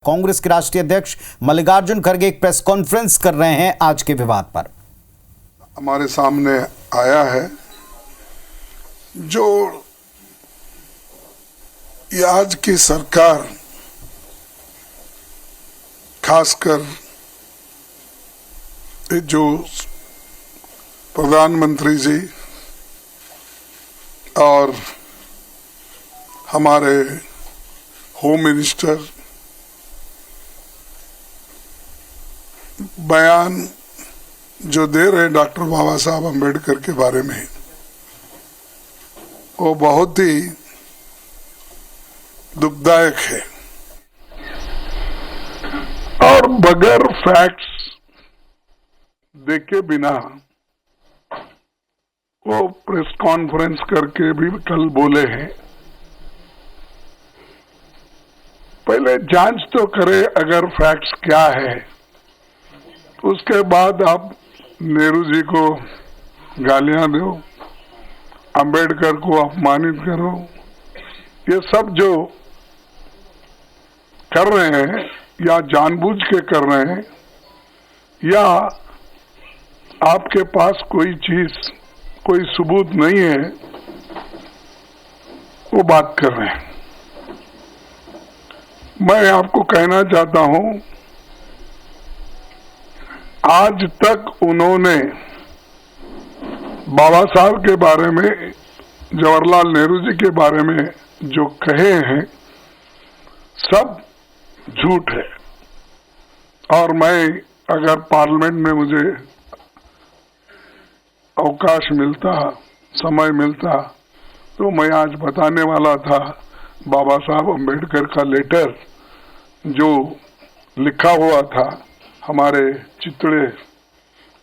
कांग्रेस के राष्ट्रीय अध्यक्ष मल्लिकार्जुन खड़गे एक प्रेस कॉन्फ्रेंस कर रहे हैं आज के विवाद पर। हमारे सामने आया है जो ये आज की सरकार, खासकर जो प्रधानमंत्री जी और हमारे होम मिनिस्टर बयान जो दे रहे हैं डॉक्टर बाबा साहब अम्बेडकर के बारे में, वो बहुत ही दुखदायक है और बगैर फैक्ट्स देखे बिना वो प्रेस कॉन्फ्रेंस करके भी कल बोले हैं। पहले जांच तो करे अगर फैक्ट्स क्या है, उसके बाद आप नेहरू जी को गालियां दो, अंबेडकर को अपमानित करो। ये सब जो कर रहे हैं या जानबूझ के कर रहे हैं या आपके पास कोई चीज, कोई सबूत नहीं है, वो बात कर रहे हैं। मैं आपको कहना चाहता हूं, आज तक उन्होंने बाबा साहब के बारे में, जवाहरलाल नेहरू जी के बारे में जो कहे हैं सब झूठ है। और मैं अगर पार्लियामेंट में मुझे अवकाश मिलता, समय मिलता, तो मैं आज बताने वाला था बाबा साहब अम्बेडकर का लेटर जो लिखा हुआ था। हमारे चितड़े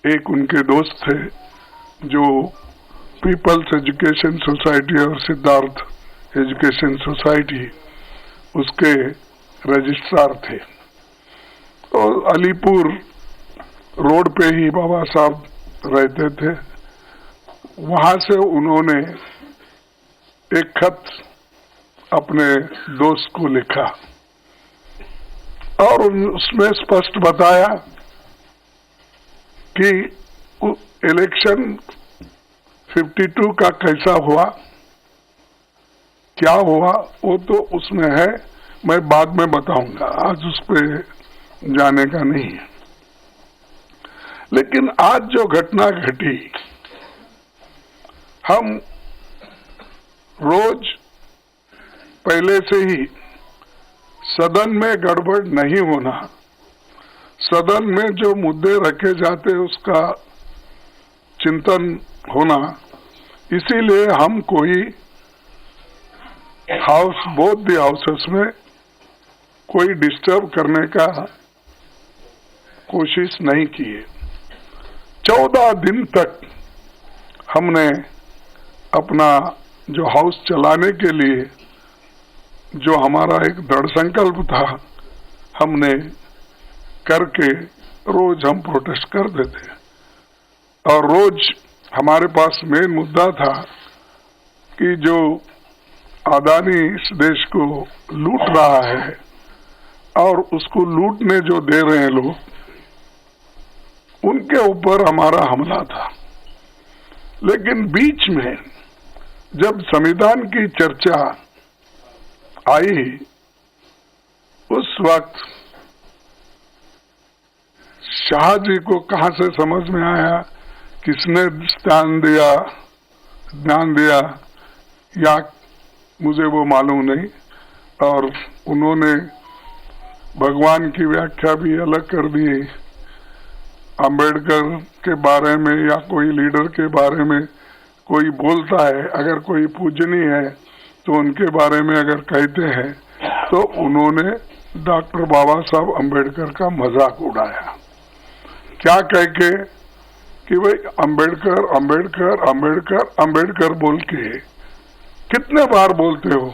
एक उनके दोस्त थे जो पीपल्स एजुकेशन सोसाइटी और सिद्धार्थ एजुकेशन सोसाइटी उसके रजिस्ट्रार थे। और अलीपुर रोड पे ही बाबा साहब रहते थे। वहां से उन्होंने एक खत अपने दोस्त को लिखा और उसमें स्पष्ट बताया कि इलेक्शन 52 का कैसा हुआ, क्या हुआ, वो तो उसमें है, मैं बाद में बताऊंगा, आज उस पर जाने का नहीं है। लेकिन आज जो घटना घटी, हम रोज पहले से ही सदन में गड़बड़ नहीं होना, सदन में जो मुद्दे रखे जाते उसका चिंतन होना, इसीलिए हम कोई हाउस, बोथ द हाउसेस में कोई डिस्टर्ब करने का कोशिश नहीं किए। 14 दिन तक हमने अपना जो हाउस चलाने के लिए जो हमारा एक दृढ़ संकल्प था, हमने करके रोज हम प्रोटेस्ट कर देते। और रोज हमारे पास मेन मुद्दा था कि जो अदानी इस देश को लूट रहा है और उसको लूटने जो दे रहे हैं लोग, उनके ऊपर हमारा हमला था। लेकिन बीच में जब संविधान की चर्चा आई, उस वक्त शाह जी को कहां से समझ में आया, किसने ध्यान दिया या मुझे वो मालूम नहीं। और उन्होंने भगवान की व्याख्या भी अलग कर दी। अंबेडकर के बारे में या कोई लीडर के बारे में कोई बोलता है, अगर कोई पूजनीय है तो उनके बारे में अगर कहते हैं तो उन्होंने डॉक्टर बाबा साहब अम्बेडकर का मजाक उड़ाया। क्या कह के कि भाई अम्बेडकर अम्बेडकर अम्बेडकर अम्बेडकर बोल के कितने बार बोलते हो?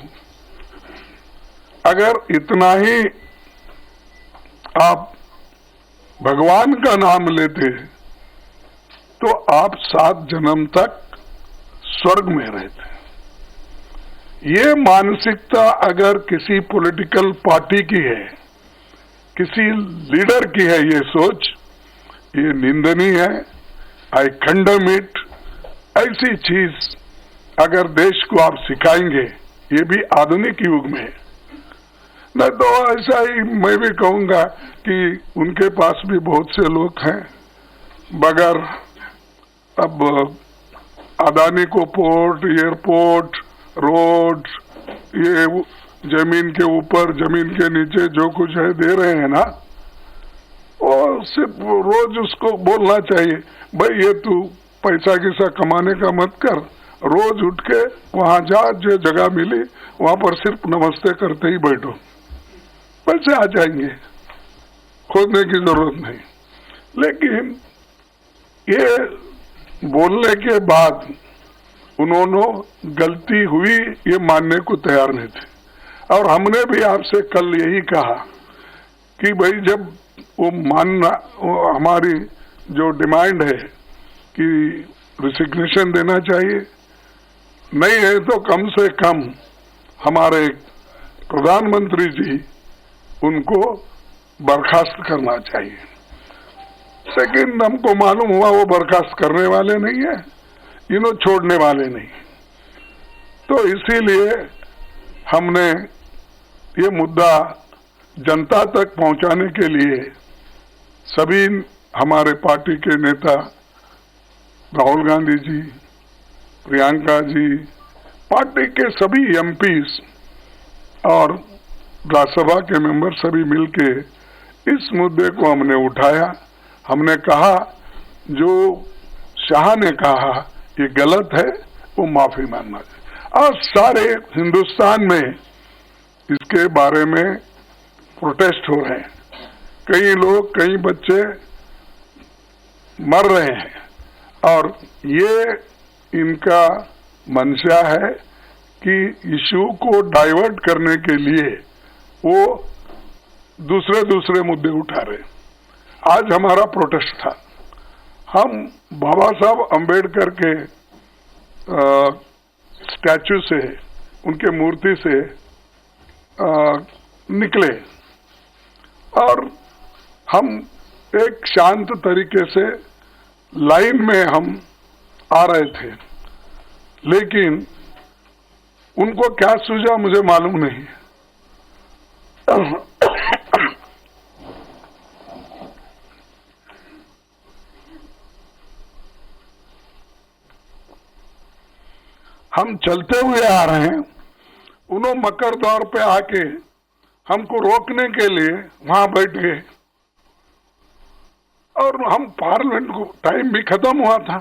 अगर इतना ही आप भगवान का नाम लेते तो आप 7 जन्म तक स्वर्ग में रहते। ये मानसिकता अगर किसी पॉलिटिकल पार्टी की है किसी लीडर की है ये सोच, ये निंदनीय है। आई कंडेम इट। ऐसी चीज अगर देश को आप सिखाएंगे, ये भी आधुनिक युग में, नहीं तो ऐसा ही मैं भी कहूंगा कि उनके पास भी बहुत से लोग हैं, मगर अब अदानी को पोर्ट, एयरपोर्ट, रोड, ये जमीन के ऊपर जमीन के नीचे जो कुछ है दे रहे हैं ना, वो सिर्फ रोज उसको बोलना चाहिए, भाई ये तू पैसा किसा कमाने का मत कर, रोज उठ के वहां जा, जो जगह मिली वहां पर सिर्फ नमस्ते करते ही बैठो, पैसे आ जाएंगे, खोजने की जरूरत नहीं। लेकिन ये बोलने के बाद उन्होंने गलती हुई ये मानने को तैयार नहीं थे। और हमने भी आपसे कल यही कहा कि भाई जब वो मानना, वो हमारी जो डिमांड है कि रिसिग्नेशन देना चाहिए, नहीं है तो कम से कम हमारे प्रधानमंत्री जी उनको बर्खास्त करना चाहिए। सेकंड, हमको मालूम हुआ वो बर्खास्त करने वाले नहीं है, इन्हों छोड़ने वाले नहीं। तो इसीलिए हमने ये मुद्दा जनता तक पहुंचाने के लिए सभी हमारे पार्टी के नेता राहुल गांधी जी, प्रियंका जी, पार्टी के सभी एमपीज और राज्यसभा के मेंबर सभी मिलके इस मुद्दे को हमने उठाया। हमने कहा जो शाह ने कहा ये गलत है, वो माफी मांगना चाहिए। और सारे हिंदुस्तान में इसके बारे में प्रोटेस्ट हो रहे हैं, कई लोग, कई बच्चे मर रहे हैं और ये इनका मंशा है कि इशू को डाइवर्ट करने के लिए वो दूसरे मुद्दे उठा रहे। आज हमारा प्रोटेस्ट था, हम बाबा साहब अंबेडकर के स्टैचू से, उनके मूर्ति से निकले और हम एक शांत तरीके से लाइन में हम आ रहे थे, लेकिन उनको क्या सूझा मुझे मालूम नहीं। हम चलते हुए आ रहे हैं, उन्होंने मकर दौर पे आके हमको रोकने के लिए वहां बैठ गए और हम पार्लियामेंट को टाइम भी खत्म हुआ था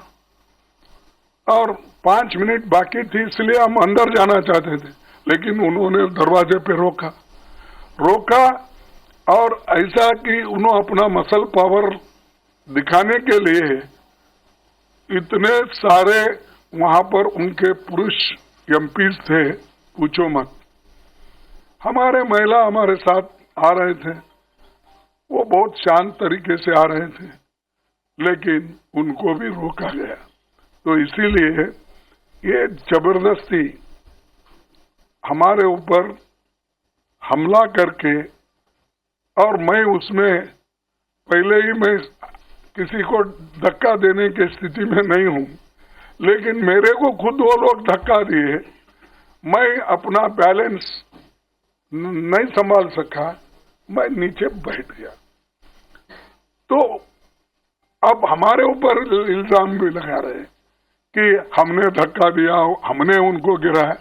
और 5 मिनट बाकी थी, इसलिए हम अंदर जाना चाहते थे, लेकिन उन्होंने दरवाजे पे रोका और ऐसा कि उन्होंने अपना मसल पावर दिखाने के लिए इतने सारे वहां पर उनके पुरुष एमपीज थे, पूछो मत। हमारे महिला हमारे साथ आ रहे थे, वो बहुत शांत तरीके से आ रहे थे, लेकिन उनको भी रोका गया। तो इसीलिए ये जबरदस्ती हमारे ऊपर हमला करके, और मैं उसमें पहले ही मैं किसी को धक्का देने की स्थिति में नहीं हूं, लेकिन मेरे को खुद वो लोग धक्का दिए, मैं अपना बैलेंस नहीं संभाल सका, मैं नीचे बैठ गया। तो अब हमारे ऊपर इल्जाम भी लगा रहे कि हमने धक्का दिया, हमने उनको गिराया।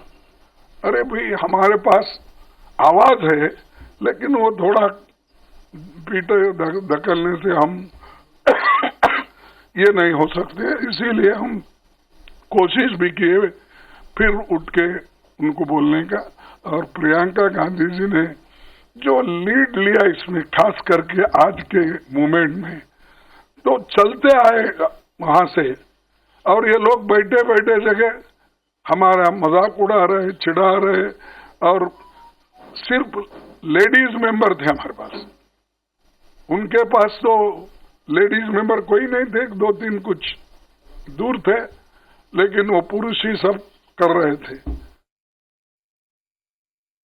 अरे भाई, हमारे पास आवाज है, लेकिन वो थोड़ा पीटे धकेलने से हम ये नहीं हो सकते, इसीलिए हम कोशिश भी किए फिर उठ के उनको बोलने का। और प्रियंका गांधी जी ने जो लीड लिया इसमें, खास करके आज के मूवमेंट में, तो चलते आए वहां से, और ये लोग बैठे बैठे जगह हमारा मजाक उड़ा रहे, चिढ़ा रहे, और सिर्फ लेडीज मेंबर थे हमारे पास। उनके पास तो लेडीज मेंबर कोई नहीं थे, 2-3 कुछ दूर थे, लेकिन वो पुरुष ही सब कर रहे थे।